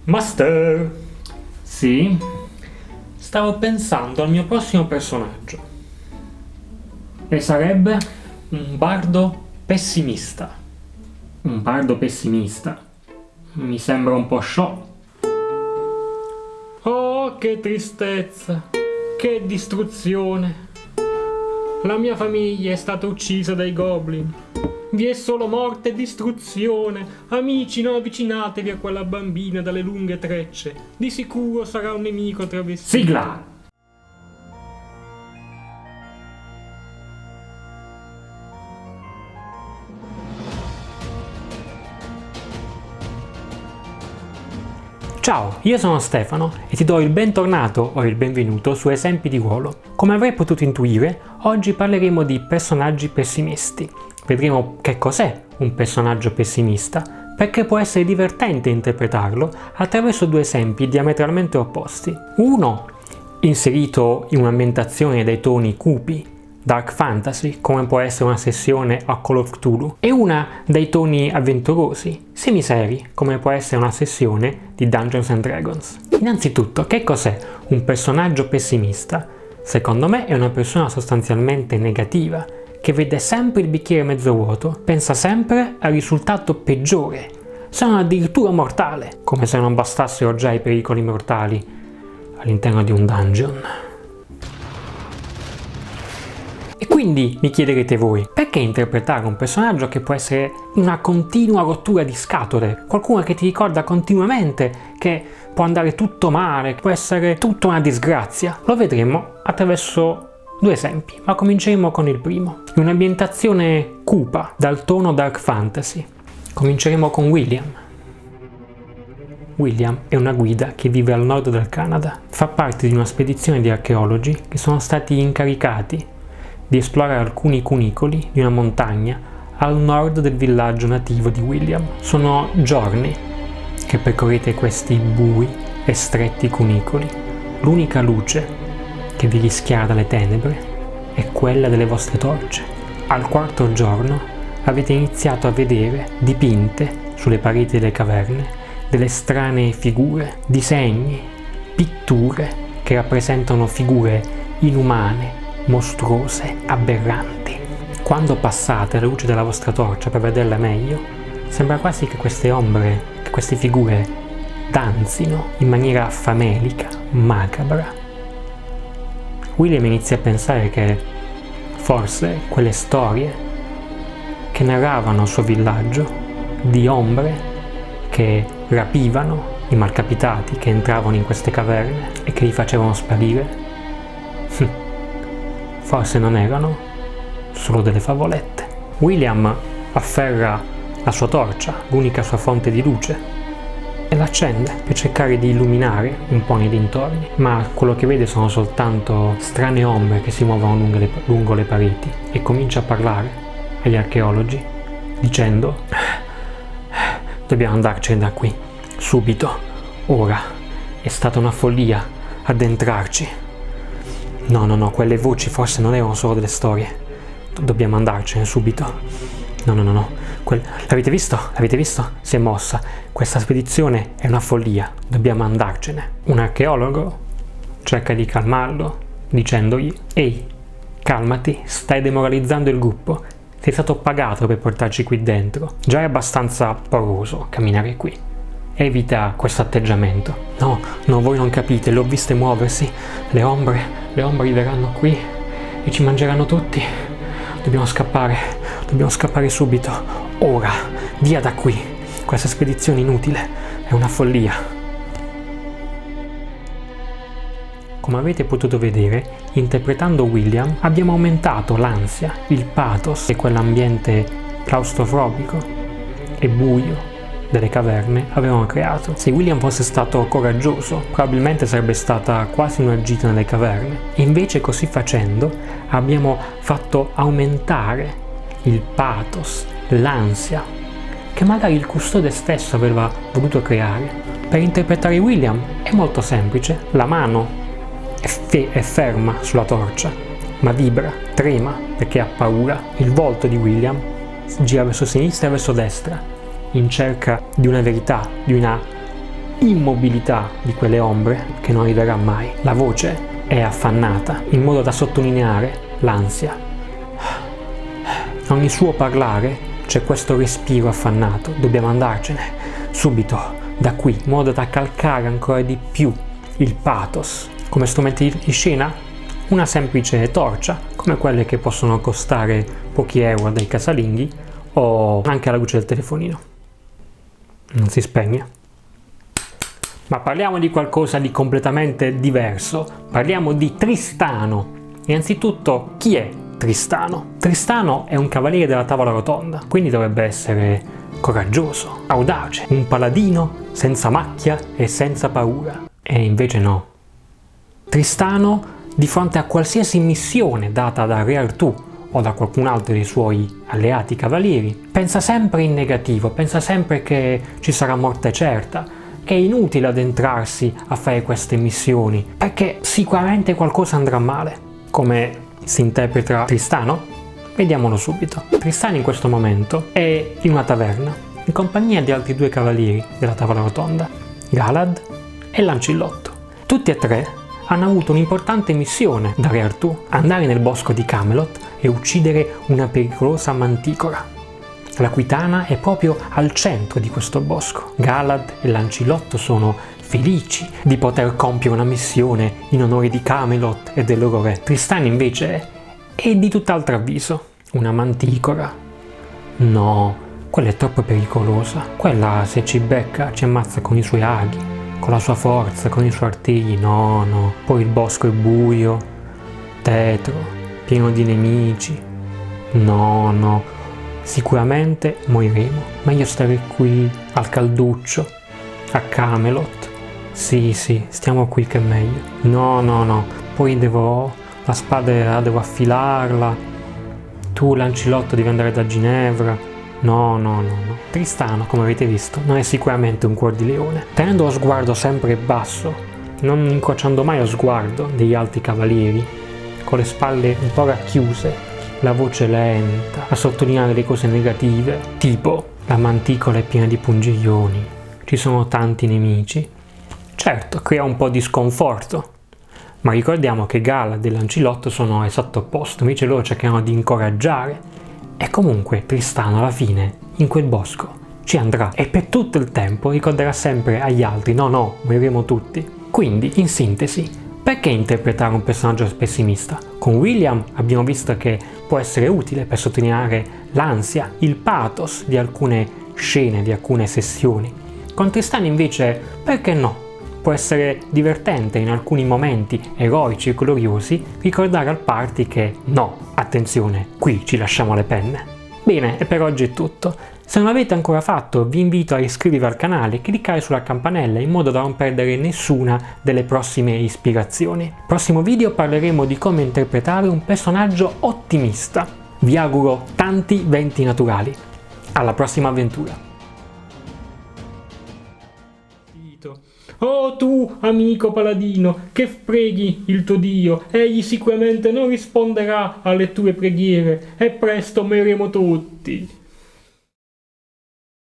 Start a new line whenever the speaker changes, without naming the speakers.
Master,
Sì?
stavo pensando al mio prossimo personaggio.
E sarebbe?
Un bardo pessimista.
Un bardo pessimista. Mi sembra un po' sciocco.
Oh, che tristezza! Che distruzione! La mia famiglia è stata uccisa dai goblin. Vi è solo morte e distruzione. Amici, non avvicinatevi a quella bambina dalle lunghe trecce. Di sicuro sarà un nemico travestito.
Sigla!
Ciao, io sono Stefano e ti do il bentornato o il benvenuto su Esempi di ruolo. Come avrai potuto intuire, oggi parleremo di personaggi pessimisti. Vedremo che cos'è un personaggio pessimista, perché può essere divertente interpretarlo attraverso due esempi diametralmente opposti. Uno, inserito in un'ambientazione dai toni cupi, dark fantasy, come può essere una sessione a Call of Cthulhu, e una dai toni avventurosi, semiseri, come può essere una sessione di Dungeons and Dragons. Innanzitutto, che cos'è un personaggio pessimista? Secondo me è una persona sostanzialmente negativa, che vede sempre il bicchiere mezzo vuoto, pensa sempre al risultato peggiore, se non addirittura mortale, come se non bastassero già i pericoli mortali all'interno di un dungeon. E quindi mi chiederete voi, perché interpretare un personaggio che può essere una continua rottura di scatole, qualcuno che ti ricorda continuamente che può andare tutto male, può essere tutta una disgrazia? Lo vedremo attraverso due esempi, ma cominceremo con il primo. In un'ambientazione cupa, dal tono dark fantasy, cominceremo con William. William è una guida che vive al nord del Canada. Fa parte di una spedizione di archeologi che sono stati incaricati di esplorare alcuni cunicoli di una montagna al nord del villaggio nativo di William. Sono giorni che percorrete questi bui e stretti cunicoli. L'unica luce che vi rischiara dalle tenebre è quella delle vostre torce. Al quarto giorno avete iniziato a vedere dipinte sulle pareti delle caverne delle strane figure, disegni, pitture che rappresentano figure inumane, mostruose, aberranti. Quando passate alla luce della vostra torcia per vederla meglio, sembra quasi che queste ombre, che queste figure danzino in maniera famelica, macabra. William inizia a pensare che forse quelle storie che narravano il suo villaggio di ombre che rapivano i malcapitati che entravano in queste caverne e che li facevano sparire, forse non erano solo delle favolette. William afferra la sua torcia, l'unica sua fonte di luce, e l'accende per cercare di illuminare un po' nei dintorni, ma quello che vede sono soltanto strane ombre che si muovono lungo le pareti, e comincia a parlare agli archeologi dicendo: dobbiamo andarcene da qui, subito, ora, è stata una follia addentrarci. No, quelle voci forse non erano solo delle storie, dobbiamo andarcene subito. No. L'avete visto? L'avete visto? Si è mossa. Questa spedizione è una follia. Dobbiamo andarcene. Un archeologo cerca di calmarlo, dicendogli: ehi, calmati, stai demoralizzando il gruppo. Sei stato pagato per portarci qui dentro. Già è abbastanza pauroso camminare qui. Evita questo atteggiamento. No, voi non capite, le ho viste muoversi. Le ombre arriveranno qui e ci mangeranno tutti. Dobbiamo scappare subito. Ora, via da qui. Questa spedizione inutile, è una follia. Come avete potuto vedere, interpretando William abbiamo aumentato l'ansia, il pathos e quell'ambiente claustrofobico e buio delle caverne avevano creato. Se William fosse stato coraggioso, probabilmente sarebbe stata quasi una gita nelle caverne. Invece, così facendo, abbiamo fatto aumentare il pathos, l'ansia che magari il custode stesso aveva voluto creare. Per interpretare William è molto semplice. La mano è ferma sulla torcia, ma vibra, trema perché ha paura. Il volto di William gira verso sinistra e verso destra in cerca di una verità, di una immobilità di quelle ombre che non arriverà mai. La voce è affannata, in modo da sottolineare l'ansia. Ogni suo parlare c'è questo respiro affannato, dobbiamo andarcene, subito, da qui, in modo da calcare ancora di più il pathos. Come strumenti di scena, una semplice torcia, come quelle che possono costare pochi euro dai casalinghi, o anche la luce del telefonino. Non si spegne. Ma parliamo di qualcosa di completamente diverso. Parliamo di Tristano. Innanzitutto, chi è Tristano? Tristano è un cavaliere della tavola rotonda, quindi dovrebbe essere coraggioso, audace, un paladino senza macchia e senza paura. E invece no. Tristano, di fronte a qualsiasi missione data da Re Artù o da qualcun altro dei suoi alleati cavalieri, pensa sempre in negativo, pensa sempre che ci sarà morte certa, che è inutile addentrarsi a fare queste missioni, perché sicuramente qualcosa andrà male. Come si interpreta Tristano? Vediamolo subito. Tristano in questo momento è in una taverna, in compagnia di altri due cavalieri della tavola rotonda, Galad e Lancillotto. Tutti e tre hanno avuto un'importante missione da Re Artù, andare nel bosco di Camelot e uccidere una pericolosa manticora, la cui tana è proprio al centro di questo bosco. Galad e Lancillotto sono felici di poter compiere una missione in onore di Camelot e del loro re. Tristano invece è di tutt'altro avviso. Una manticora? No, quella è troppo pericolosa. Quella, se ci becca, ci ammazza con i suoi aghi, con la sua forza, con i suoi artigli. No, no. Poi il bosco è buio, tetro, pieno di nemici. No, no. Sicuramente moriremo. Meglio stare qui al calduccio, a Camelot. Sì, stiamo qui che è meglio. No, no, no. Poi la spada devo affilarla. Tu, Lancillotto, devi andare da Ginevra. No, no, no, no. Tristano, come avete visto, non è sicuramente un cuor di leone. Tenendo lo sguardo sempre basso, non incrociando mai lo sguardo degli altri cavalieri, con le spalle un po' racchiuse, la voce lenta, a sottolineare le cose negative, tipo la manticola è piena di pungiglioni, ci sono tanti nemici. Certo, crea un po' di sconforto, ma ricordiamo che Galad e Lancillotto sono esatto opposto, invece loro cercano di incoraggiare. E comunque Tristano alla fine, in quel bosco, ci andrà e per tutto il tempo ricorderà sempre agli altri, no, moriremo tutti. Quindi, in sintesi, perché interpretare un personaggio pessimista? Con William abbiamo visto che può essere utile per sottolineare l'ansia, il pathos di alcune scene, di alcune sessioni. Con Tristano invece, perché no? Può essere divertente in alcuni momenti eroici e gloriosi ricordare al party che no, attenzione, qui ci lasciamo le penne. Bene, e per oggi è tutto. Se non l'avete ancora fatto, vi invito a iscrivervi al canale e cliccare sulla campanella in modo da non perdere nessuna delle prossime ispirazioni. Prossimo video parleremo di come interpretare un personaggio ottimista. Vi auguro tanti venti naturali. Alla prossima avventura! Oh tu, amico paladino, che preghi il tuo Dio, egli sicuramente non risponderà alle tue preghiere e presto moriremo tutti.